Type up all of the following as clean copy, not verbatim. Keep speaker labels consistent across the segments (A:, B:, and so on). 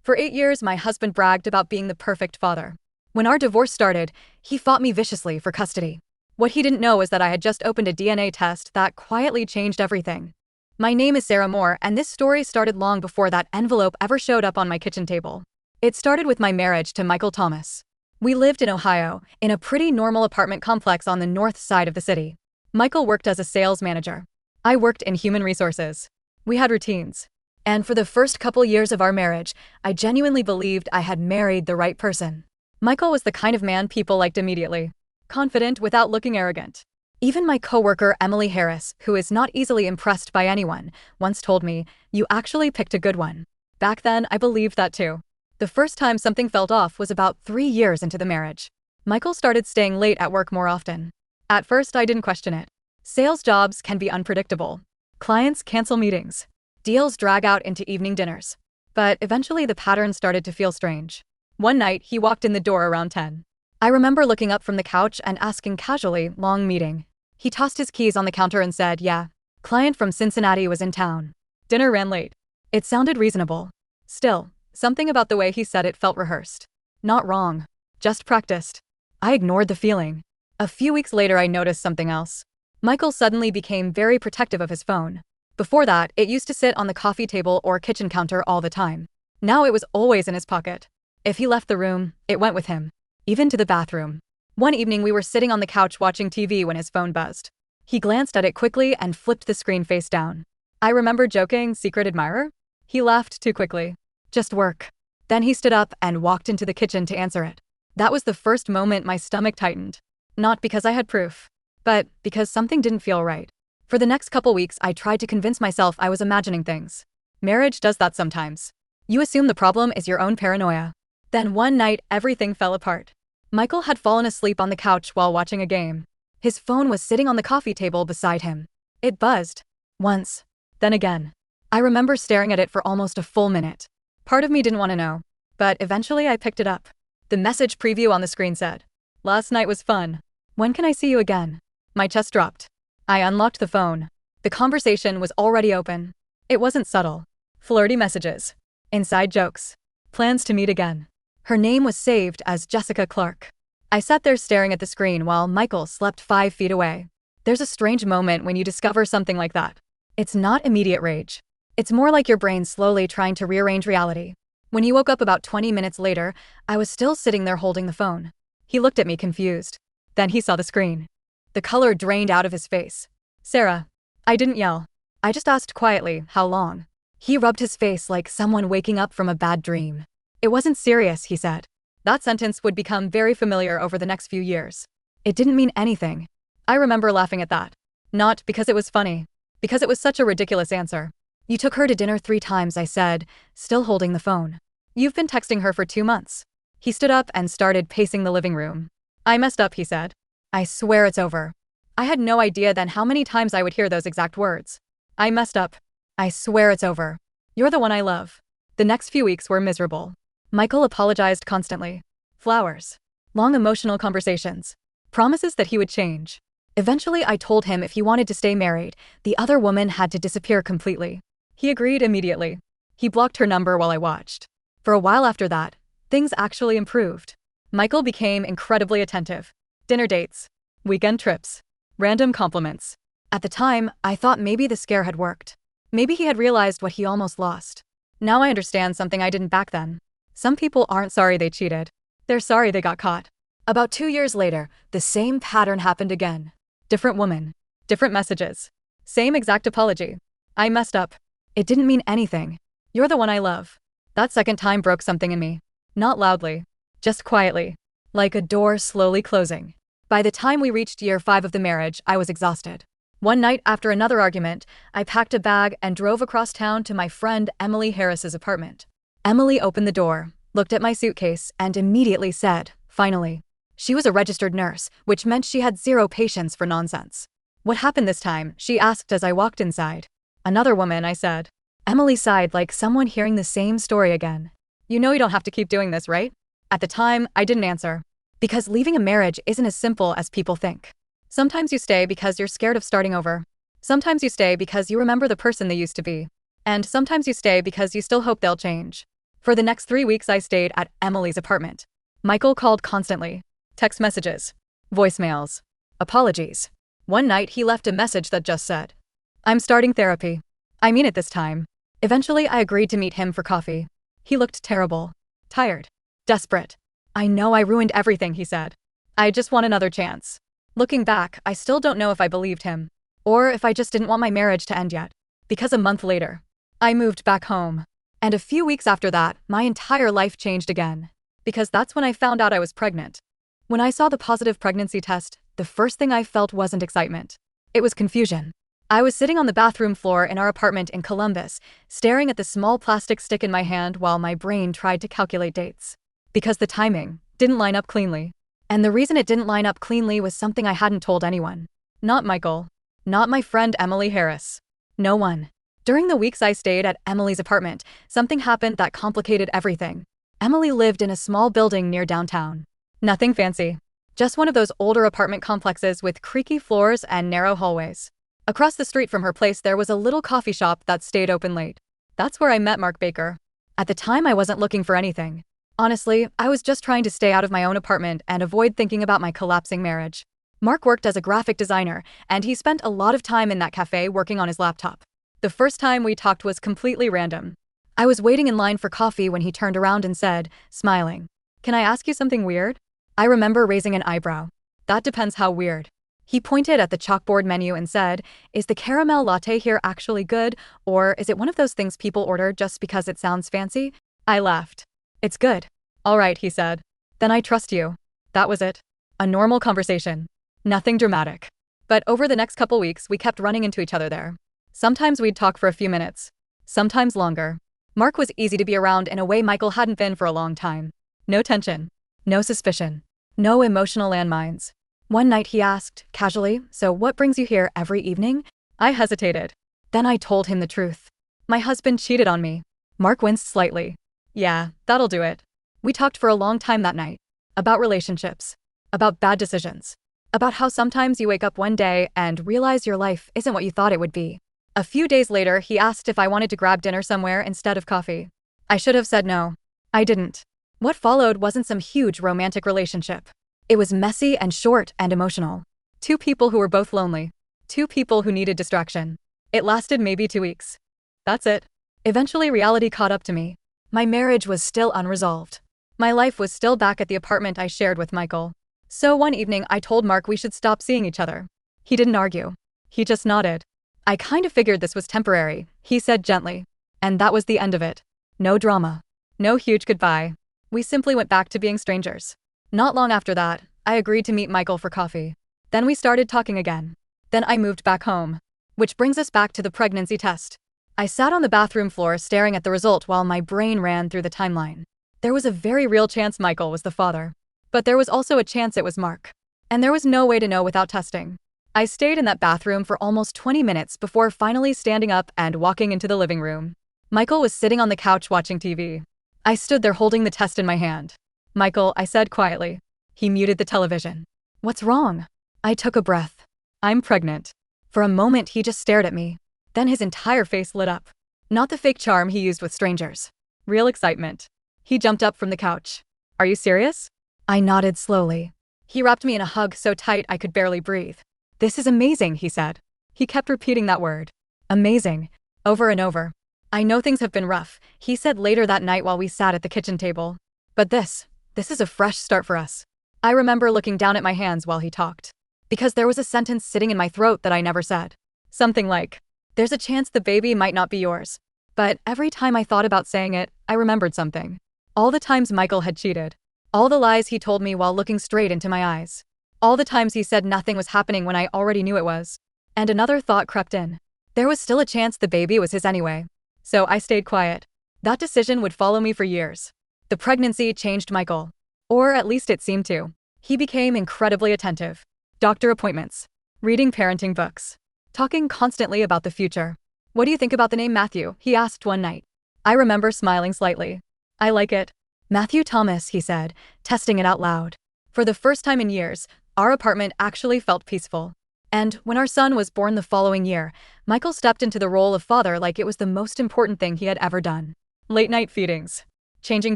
A: For 8 years, my husband bragged about being the perfect father. When our divorce started, he fought me viciously for custody. What he didn't know is that I had just opened a DNA test that quietly changed everything. My name is Sarah Moore, and this story started long before that envelope ever showed up on my kitchen table. It started with my marriage to Michael Thomas. We lived in Ohio, in a pretty normal apartment complex on the north side of the city. Michael worked as a sales manager. I worked in human resources. We had routines. And for the first couple years of our marriage, I genuinely believed I had married the right person. Michael was the kind of man people liked immediately. Confident without looking arrogant. Even my coworker Emily Harris, who is not easily impressed by anyone, once told me, "You actually picked a good one." Back then, I believed that too. The first time something felt off was about 3 years into the marriage. Michael started staying late at work more often. At first, I didn't question it. Sales jobs can be unpredictable. Clients cancel meetings. Deals drag out into evening dinners. But eventually the pattern started to feel strange. One night, he walked in the door around 10. I remember looking up from the couch and asking casually, "Long meeting?" He tossed his keys on the counter and said, "Yeah. Client from Cincinnati was in town. Dinner ran late." It sounded reasonable. Still, something about the way he said it felt rehearsed. Not wrong. Just practiced. I ignored the feeling. A few weeks later, I noticed something else. Michael suddenly became very protective of his phone. Before that, it used to sit on the coffee table or kitchen counter all the time. Now it was always in his pocket. If he left the room, it went with him. Even to the bathroom. One evening we were sitting on the couch watching TV when his phone buzzed. He glanced at it quickly and flipped the screen face down. I remember joking, "Secret admirer?" He laughed too quickly. "Just work." Then he stood up and walked into the kitchen to answer it. That was the first moment my stomach tightened. Not because I had proof, but because something didn't feel right. For the next couple weeks, I tried to convince myself I was imagining things. Marriage does that sometimes. You assume the problem is your own paranoia. Then one night, everything fell apart. Michael had fallen asleep on the couch while watching a game. His phone was sitting on the coffee table beside him. It buzzed. Once. Then again. I remember staring at it for almost a full minute. Part of me didn't want to know. But eventually I picked it up. The message preview on the screen said, "Last night was fun. When can I see you again?" My chest dropped. I unlocked the phone. The conversation was already open. It wasn't subtle. Flirty messages. Inside jokes. Plans to meet again. Her name was saved as Jessica Clark. I sat there staring at the screen while Michael slept 5 feet away. There's a strange moment when you discover something like that. It's not immediate rage. It's more like your brain slowly trying to rearrange reality. When he woke up about 20 minutes later, I was still sitting there holding the phone. He looked at me confused. Then he saw the screen. The color drained out of his face. "Sarah." I didn't yell. I just asked quietly, "How long?" He rubbed his face like someone waking up from a bad dream. "It wasn't serious," he said. That sentence would become very familiar over the next few years. It didn't mean anything. I remember laughing at that. Not because it was funny. Because it was such a ridiculous answer. "You took her to dinner 3 times, I said, still holding the phone. "You've been texting her for 2 months. He stood up and started pacing the living room. "I messed up," he said. "I swear it's over." I had no idea then how many times I would hear those exact words. "I messed up. I swear it's over. You're the one I love." The next few weeks were miserable. Michael apologized constantly. Flowers. Long emotional conversations. Promises that he would change. Eventually, I told him if he wanted to stay married, the other woman had to disappear completely. He agreed immediately. He blocked her number while I watched. For a while after that, things actually improved. Michael became incredibly attentive. Dinner dates. Weekend trips. Random compliments. At the time, I thought maybe the scare had worked. Maybe he had realized what he almost lost. Now I understand something I didn't back then. Some people aren't sorry they cheated. They're sorry they got caught. About 2 years later, the same pattern happened again. Different woman. Different messages. Same exact apology. "I messed up. It didn't mean anything. You're the one I love." That second time broke something in me. Not loudly. Just quietly. Like a door slowly closing. By the time we reached year 5 of the marriage, I was exhausted. One night after another argument, I packed a bag and drove across town to my friend Emily Harris's apartment. Emily opened the door, looked at my suitcase, and immediately said, "Finally." She was a registered nurse, which meant she had zero patience for nonsense. "What happened this time?" she asked as I walked inside. "Another woman," I said. Emily sighed like someone hearing the same story again. "You know you don't have to keep doing this, right?" At the time, I didn't answer. Because leaving a marriage isn't as simple as people think. Sometimes you stay because you're scared of starting over. Sometimes you stay because you remember the person they used to be. And sometimes you stay because you still hope they'll change. For the next 3 weeks, I stayed at Emily's apartment. Michael called constantly. Text messages. Voicemails. Apologies. One night, he left a message that just said, "I'm starting therapy. I mean it this time." Eventually, I agreed to meet him for coffee. He looked terrible. Tired. Desperate. "I know I ruined everything," he said. "I just want another chance." Looking back, I still don't know if I believed him, or if I just didn't want my marriage to end yet. Because a month later, I moved back home. And a few weeks after that, my entire life changed again. Because that's when I found out I was pregnant. When I saw the positive pregnancy test, the first thing I felt wasn't excitement. It was confusion. I was sitting on the bathroom floor in our apartment in Columbus, staring at the small plastic stick in my hand while my brain tried to calculate dates. Because the timing didn't line up cleanly. And the reason it didn't line up cleanly was something I hadn't told anyone. Not Michael. Not my friend Emily Harris. No one. During the weeks I stayed at Emily's apartment, something happened that complicated everything. Emily lived in a small building near downtown. Nothing fancy. Just one of those older apartment complexes with creaky floors and narrow hallways. Across the street from her place there was a little coffee shop that stayed open late. That's where I met Mark Baker. At the time I wasn't looking for anything. Honestly, I was just trying to stay out of my own apartment and avoid thinking about my collapsing marriage. Mark worked as a graphic designer, and he spent a lot of time in that cafe working on his laptop. The first time we talked was completely random. I was waiting in line for coffee when he turned around and said, smiling, "Can I ask you something weird?" I remember raising an eyebrow. "That depends how weird." He pointed at the chalkboard menu and said, "Is the caramel latte here actually good, or is it one of those things people order just because it sounds fancy?" I laughed. "It's good." "All right," he said. "Then I trust you." That was it. A normal conversation. Nothing dramatic. But over the next couple weeks, we kept running into each other there. Sometimes we'd talk for a few minutes. Sometimes longer. Mark was easy to be around in a way Michael hadn't been for a long time. No tension. No suspicion. No emotional landmines. One night he asked, casually, "So what brings you here every evening?" I hesitated. Then I told him the truth. My husband cheated on me. Mark winced slightly. "Yeah, that'll do it." We talked for a long time that night. About relationships. About bad decisions. About how sometimes you wake up one day and realize your life isn't what you thought it would be. A few days later, he asked if I wanted to grab dinner somewhere instead of coffee. I should have said no. I didn't. What followed wasn't some huge romantic relationship. It was messy and short and emotional. Two people who were both lonely. Two people who needed distraction. It lasted maybe 2 weeks. That's it. Eventually, reality caught up to me. My marriage was still unresolved. My life was still back at the apartment I shared with Michael. So one evening, I told Mark we should stop seeing each other. He didn't argue. He just nodded. "I kind of figured this was temporary," he said gently. And that was the end of it. No drama. No huge goodbye. We simply went back to being strangers. Not long after that, I agreed to meet Michael for coffee. Then we started talking again. Then I moved back home. Which brings us back to the pregnancy test. I sat on the bathroom floor staring at the result while my brain ran through the timeline. There was a very real chance Michael was the father. But there was also a chance it was Mark. And there was no way to know without testing. I stayed in that bathroom for almost 20 minutes before finally standing up and walking into the living room. Michael was sitting on the couch watching TV. I stood there holding the test in my hand. "Michael," I said quietly. He muted the television. "What's wrong?" I took a breath. "I'm pregnant." For a moment he just stared at me. Then his entire face lit up. Not the fake charm he used with strangers. Real excitement. He jumped up from the couch. "Are you serious?" I nodded slowly. He wrapped me in a hug so tight I could barely breathe. "This is amazing," he said. He kept repeating that word. Amazing. Over and over. "I know things have been rough," he said later that night while we sat at the kitchen table. "But this is a fresh start for us." I remember looking down at my hands while he talked. Because there was a sentence sitting in my throat that I never said. Something like, "There's a chance the baby might not be yours." But every time I thought about saying it, I remembered something. All the times Michael had cheated. All the lies he told me while looking straight into my eyes. All the times he said nothing was happening when I already knew it was. And another thought crept in. There was still a chance the baby was his anyway. So I stayed quiet. That decision would follow me for years. The pregnancy changed Michael. Or at least it seemed to. He became incredibly attentive. Doctor appointments. Reading parenting books. Talking constantly about the future. "What do you think about the name Matthew?" he asked one night. I remember smiling slightly. "I like it." "Matthew Thomas," he said, testing it out loud. For the first time in years, our apartment actually felt peaceful. And when our son was born the following year, Michael stepped into the role of father like it was the most important thing he had ever done. Late night feedings. changing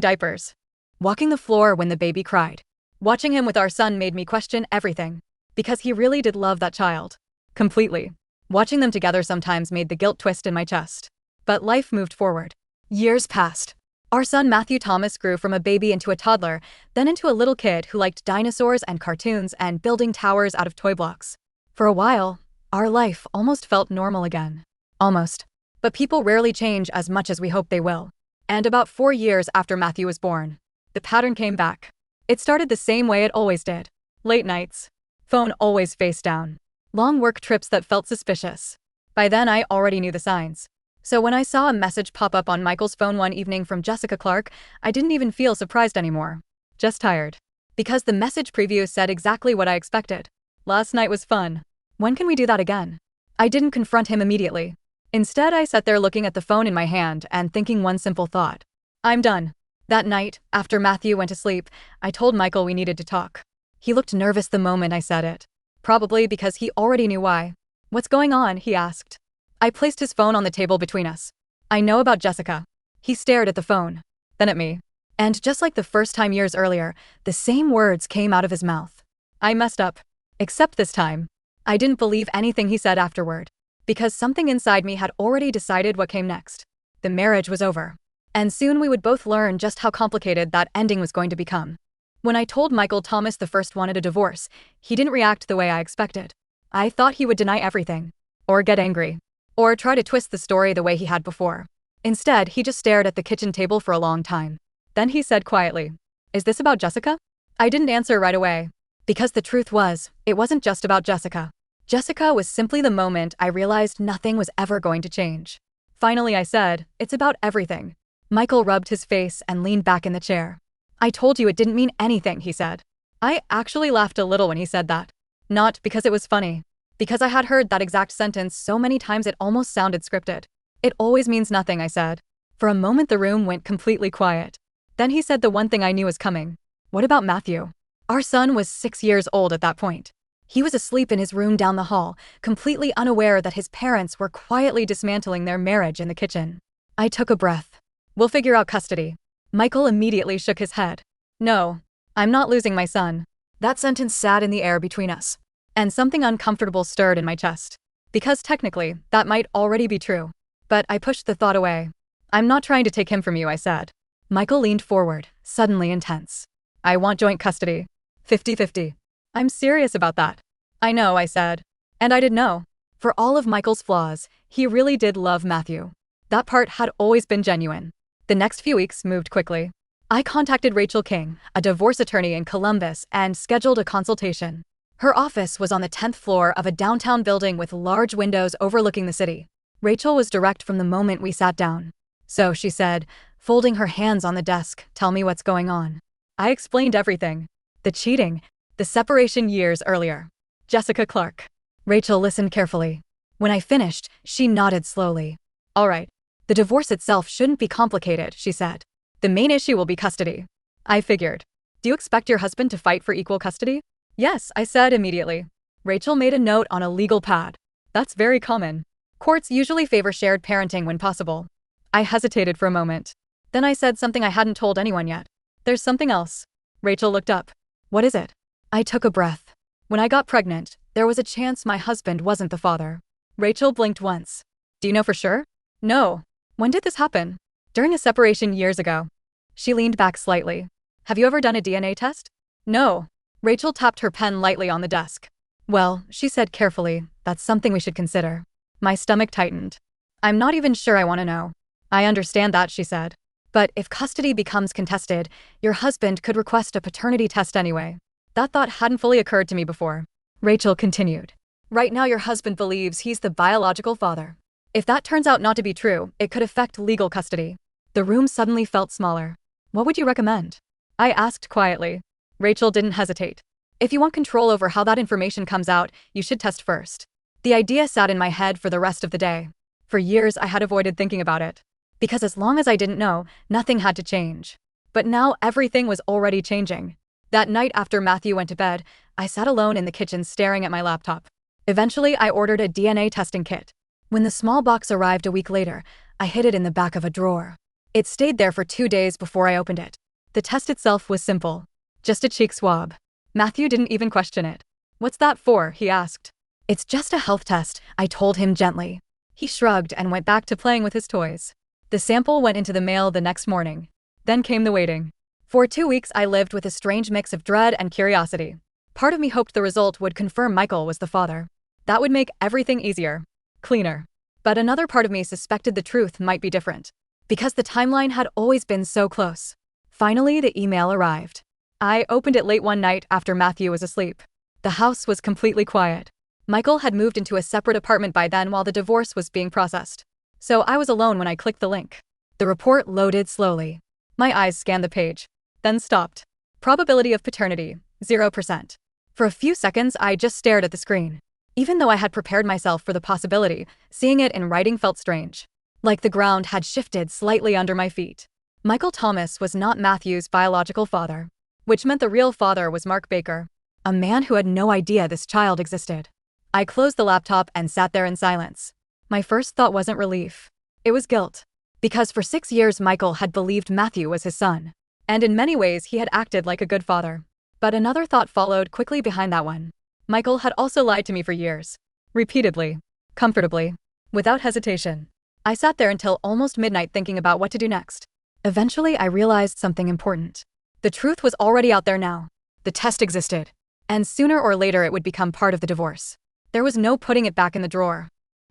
A: diapers, walking the floor when the baby cried. Watching him with our son made me question everything. Because he really did love that child. Completely. Watching them together sometimes made the guilt twist in my chest. But life moved forward. Years passed. Our son Matthew Thomas grew from a baby into a toddler, then into a little kid who liked dinosaurs and cartoons and building towers out of toy blocks. For a while, our life almost felt normal again. Almost. But people rarely change as much as we hope they will. And about 4 years after Matthew was born, the pattern came back. It started the same way it always did. Late nights. Phone always face down. Long work trips that felt suspicious. By then I already knew the signs. So when I saw a message pop up on Michael's phone one evening from Jessica Clark, I didn't even feel surprised anymore. Just tired. Because the message preview said exactly what I expected. Last night was fun. When can we do that again? I didn't confront him immediately. Instead, I sat there looking at the phone in my hand and thinking one simple thought. I'm done. That night, after Matthew went to sleep, I told Michael we needed to talk. He looked nervous the moment I said it. Probably because he already knew why. What's going on? He asked. I placed his phone on the table between us. I know about Jessica. He stared at the phone, then at me. And just like the first time years earlier, the same words came out of his mouth. I messed up. Except this time. I didn't believe anything he said afterward. Because something inside me had already decided what came next. The marriage was over. And soon we would both learn just how complicated that ending was going to become. When I told Michael Thomas the first wanted a divorce, he didn't react the way I expected. I thought he would deny everything. Or get angry. Or try to twist the story the way he had before. Instead, he just stared at the kitchen table for a long time. Then he said quietly, "Is this about Jessica?" I didn't answer right away. Because the truth was, it wasn't just about Jessica. Jessica was simply the moment I realized nothing was ever going to change. Finally, I said, "It's about everything." Michael rubbed his face and leaned back in the chair. "I told you it didn't mean anything," he said. I actually laughed a little when he said that. Not because it was funny. Because I had heard that exact sentence so many times it almost sounded scripted. "It always means nothing," I said. For a moment the room went completely quiet. Then he said the one thing I knew was coming. "What about Matthew?" Our son was 6 years old at that point. He was asleep in his room down the hall, completely unaware that his parents were quietly dismantling their marriage in the kitchen. I took a breath. "We'll figure out custody." Michael immediately shook his head. "No, I'm not losing my son." That sentence sat in the air between us. And something uncomfortable stirred in my chest. Because technically, that might already be true. But I pushed the thought away. "I'm not trying to take him from you," I said. Michael leaned forward, suddenly intense. "I want joint custody. 50-50. I'm serious about that." "I know," I said. And I did know. For all of Michael's flaws, he really did love Matthew. That part had always been genuine. The next few weeks moved quickly. I contacted Rachel King, a divorce attorney in Columbus, and scheduled a consultation. Her office was on the 10th floor of a downtown building with large windows overlooking the city. Rachel was direct from the moment we sat down. "So," she said, folding her hands on the desk, "tell me what's going on." I explained everything. The cheating, the separation years earlier. Jessica Clark. Rachel listened carefully. When I finished, she nodded slowly. "All right. The divorce itself shouldn't be complicated," she said. "The main issue will be custody." I figured. "Do you expect your husband to fight for equal custody?" "Yes," I said immediately. Rachel made a note on a legal pad. "That's very common. Courts usually favor shared parenting when possible." I hesitated for a moment. Then I said something I hadn't told anyone yet. "There's something else." Rachel looked up. "What is it?" I took a breath. When I got pregnant, there was a chance my husband wasn't the father. Rachel blinked once. "Do you know for sure?" "No." "When did this happen?" "During a separation years ago." She leaned back slightly. "Have you ever done a DNA test?" "No." Rachel tapped her pen lightly on the desk. "Well," she said carefully, "that's something we should consider." My stomach tightened. "I'm not even sure I want to know." "I understand that," she said. "But if custody becomes contested, your husband could request a paternity test anyway." That thought hadn't fully occurred to me before. Rachel continued. "Right now your husband believes he's the biological father. If that turns out not to be true, it could affect legal custody." The room suddenly felt smaller. "What would you recommend?" I asked quietly. Rachel didn't hesitate. "If you want control over how that information comes out, you should test first." The idea sat in my head for the rest of the day. For years I had avoided thinking about it. Because as long as I didn't know, nothing had to change. But now everything was already changing. That night after Matthew went to bed, I sat alone in the kitchen staring at my laptop. Eventually, I ordered a DNA testing kit. When the small box arrived a week later, I hid it in the back of a drawer. It stayed there for 2 days before I opened it. The test itself was simple. Just a cheek swab. Matthew didn't even question it. "What's that for?" he asked. "It's just a health test," I told him gently. He shrugged and went back to playing with his toys. The sample went into the mail the next morning. Then came the waiting. For 2 weeks I lived with a strange mix of dread and curiosity. Part of me hoped the result would confirm Michael was the father. That would make everything easier. Cleaner. But another part of me suspected the truth might be different. Because the timeline had always been so close. Finally, the email arrived. I opened it late one night after Matthew was asleep. The house was completely quiet. Michael had moved into a separate apartment by then while the divorce was being processed. So I was alone when I clicked the link. The report loaded slowly. My eyes scanned the page, then stopped. Probability of paternity, 0%. For a few seconds, I just stared at the screen. Even though I had prepared myself for the possibility, seeing it in writing felt strange. Like the ground had shifted slightly under my feet. Michael Thomas was not Matthew's biological father, which meant the real father was Mark Baker, a man who had no idea this child existed. I closed the laptop and sat there in silence. My first thought wasn't relief. It was guilt. Because for 6 years Michael had believed Matthew was his son. And in many ways he had acted like a good father. But another thought followed quickly behind that one. Michael had also lied to me for years. Repeatedly. Comfortably. Without hesitation. I sat there until almost midnight thinking about what to do next. Eventually I realized something important. The truth was already out there now. The test existed. And sooner or later it would become part of the divorce. There was no putting it back in the drawer.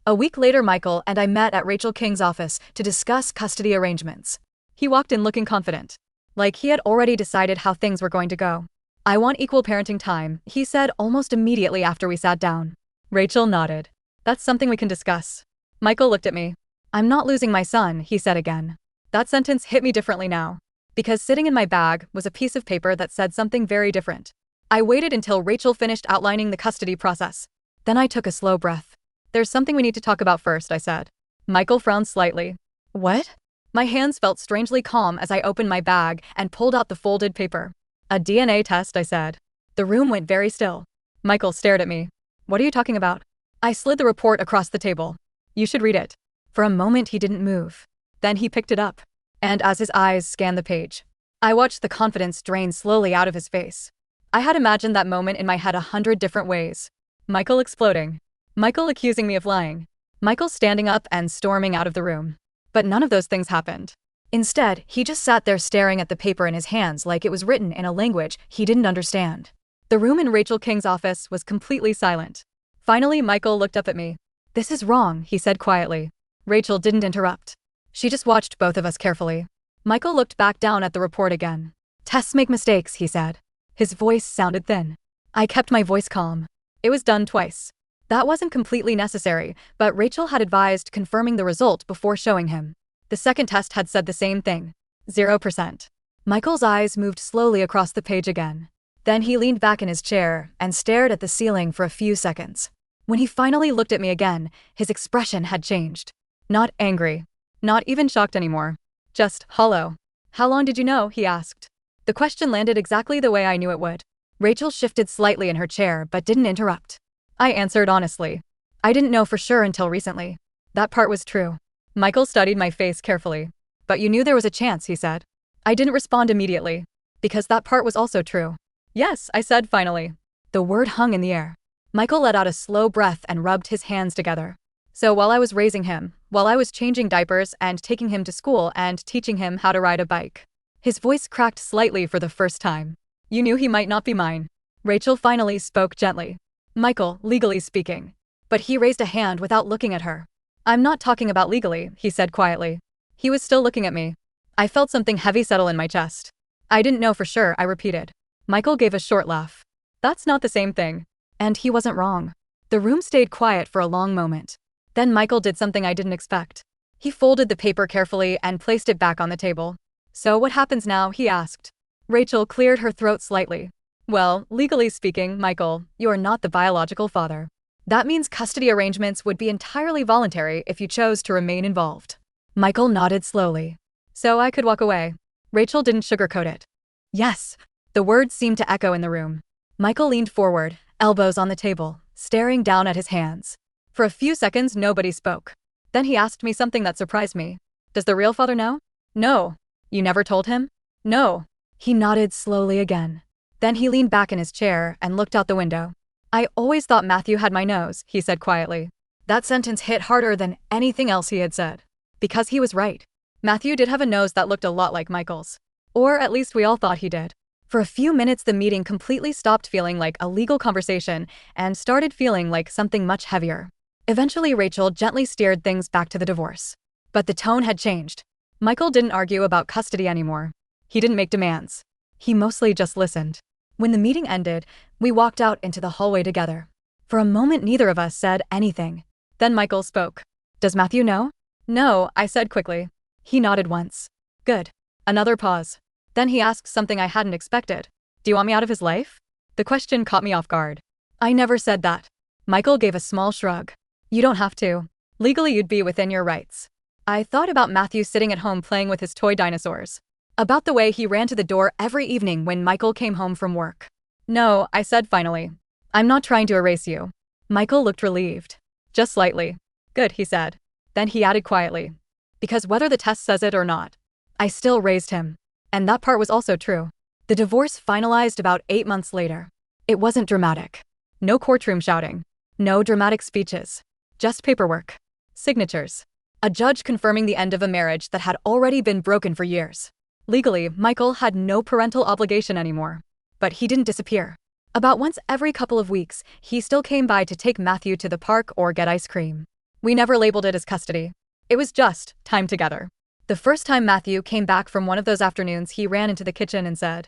A: A week later, Michael and I met at Rachel King's office to discuss custody arrangements. He walked in looking confident. Like he had already decided how things were going to go. "I want equal parenting time," he said almost immediately after we sat down. Rachel nodded. "That's something we can discuss." Michael looked at me. "I'm not losing my son," he said again. That sentence hit me differently now. Because sitting in my bag was a piece of paper that said something very different. I waited until Rachel finished outlining the custody process. Then I took a slow breath. "There's something we need to talk about first," I said. Michael frowned slightly. "What?" My hands felt strangely calm as I opened my bag and pulled out the folded paper. "A DNA test," I said. The room went very still. Michael stared at me. "What are you talking about?" I slid the report across the table. "You should read it." For a moment he didn't move. Then he picked it up. And as his eyes scanned the page, I watched the confidence drain slowly out of his face. I had imagined that moment in my head 100 different ways. Michael exploding. Michael accusing me of lying. Michael standing up and storming out of the room. But none of those things happened. Instead, he just sat there staring at the paper in his hands like it was written in a language he didn't understand. The room in Rachel King's office was completely silent. Finally, Michael looked up at me. "This is wrong," he said quietly. Rachel didn't interrupt. She just watched both of us carefully. Michael looked back down at the report again. "Tests make mistakes," he said. His voice sounded thin. I kept my voice calm. It was done twice. That wasn't completely necessary, but Rachel had advised confirming the result before showing him. The second test had said the same thing. 0%. Michael's eyes moved slowly across the page again. Then he leaned back in his chair and stared at the ceiling for a few seconds. When he finally looked at me again, his expression had changed. Not angry. Not even shocked anymore. Just hollow. "How long did you know?" he asked. The question landed exactly the way I knew it would. Rachel shifted slightly in her chair but didn't interrupt. I answered honestly. "I didn't know for sure until recently." That part was true. Michael studied my face carefully. "But you knew there was a chance," he said. I didn't respond immediately. Because that part was also true. "Yes," I said finally. The word hung in the air. Michael let out a slow breath and rubbed his hands together. "So while I was raising him, while I was changing diapers and taking him to school and teaching him how to ride a bike." His voice cracked slightly for the first time. "You knew he might not be mine." Rachel finally spoke gently. "Michael, legally speaking." But he raised a hand without looking at her. "I'm not talking about legally," he said quietly. He was still looking at me. I felt something heavy settle in my chest. "I didn't know for sure," I repeated. Michael gave a short laugh. "That's not the same thing." And he wasn't wrong. The room stayed quiet for a long moment. Then Michael did something I didn't expect. He folded the paper carefully and placed it back on the table. "So what happens now?" he asked. Rachel cleared her throat slightly. "Well, legally speaking, Michael, you're not the biological father. That means custody arrangements would be entirely voluntary if you chose to remain involved." Michael nodded slowly. "So I could walk away." Rachel didn't sugarcoat it. "Yes." The words seemed to echo in the room. Michael leaned forward, elbows on the table, staring down at his hands. For a few seconds, nobody spoke. Then he asked me something that surprised me. "Does the real father know?" No. You never told him? No. He nodded slowly again. Then he leaned back in his chair and looked out the window. I always thought Matthew had my nose, he said quietly. That sentence hit harder than anything else he had said. Because he was right. Matthew did have a nose that looked a lot like Michael's. Or at least we all thought he did. For a few minutes the meeting completely stopped feeling like a legal conversation and started feeling like something much heavier. Eventually Rachel gently steered things back to the divorce. But the tone had changed. Michael didn't argue about custody anymore. He didn't make demands. He mostly just listened. When the meeting ended, we walked out into the hallway together. For a moment neither of us said anything. Then Michael spoke. Does Matthew know? No, I said quickly. He nodded once. Good. Another pause. Then he asked something I hadn't expected. Do you want me out of his life? The question caught me off guard. I never said that. Michael gave a small shrug. You don't have to. Legally you'd be within your rights. I thought about Matthew sitting at home playing with his toy dinosaurs. About the way he ran to the door every evening when Michael came home from work. No, I said finally. I'm not trying to erase you. Michael looked relieved. Just slightly. Good, he said. Then he added quietly. Because whether the test says it or not, I still raised him. And that part was also true. The divorce finalized about 8 months later. It wasn't dramatic. No courtroom shouting. No dramatic speeches. Just paperwork. Signatures. A judge confirming the end of a marriage that had already been broken for years. Legally, Michael had no parental obligation anymore. But he didn't disappear. About once every couple of weeks, he still came by to take Matthew to the park or get ice cream. We never labeled it as custody. It was just time together. The first time Matthew came back from one of those afternoons, he ran into the kitchen and said,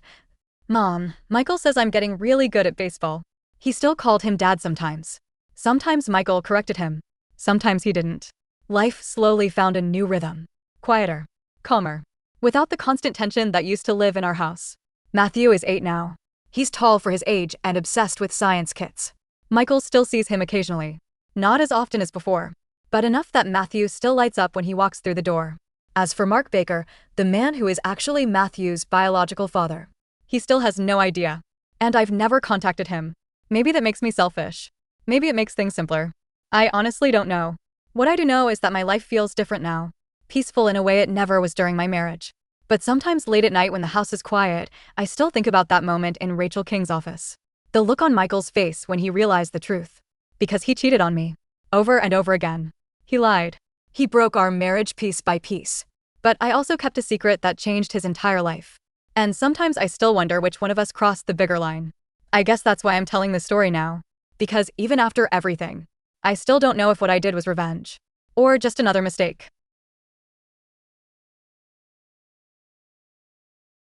A: Mom, Michael says I'm getting really good at baseball. He still called him Dad sometimes. Sometimes Michael corrected him. Sometimes he didn't. Life slowly found a new rhythm. Quieter. Calmer. Without the constant tension that used to live in our house. Matthew is 8 now. He's tall for his age and obsessed with science kits. Michael still sees him occasionally. Not as often as before, but enough that Matthew still lights up when he walks through the door. As for Mark Baker, the man who is actually Matthew's biological father, he still has no idea. And I've never contacted him. Maybe that makes me selfish. Maybe it makes things simpler. I honestly don't know. What I do know is that my life feels different now. Peaceful in a way it never was during my marriage. But sometimes late at night when the house is quiet, I still think about that moment in Rachel King's office. The look on Michael's face when he realized the truth. Because he cheated on me. Over and over again. He lied. He broke our marriage piece by piece. But I also kept a secret that changed his entire life. And sometimes I still wonder which one of us crossed the bigger line. I guess that's why I'm telling this story now. Because even after everything, I still don't know if what I did was revenge. Or just another mistake.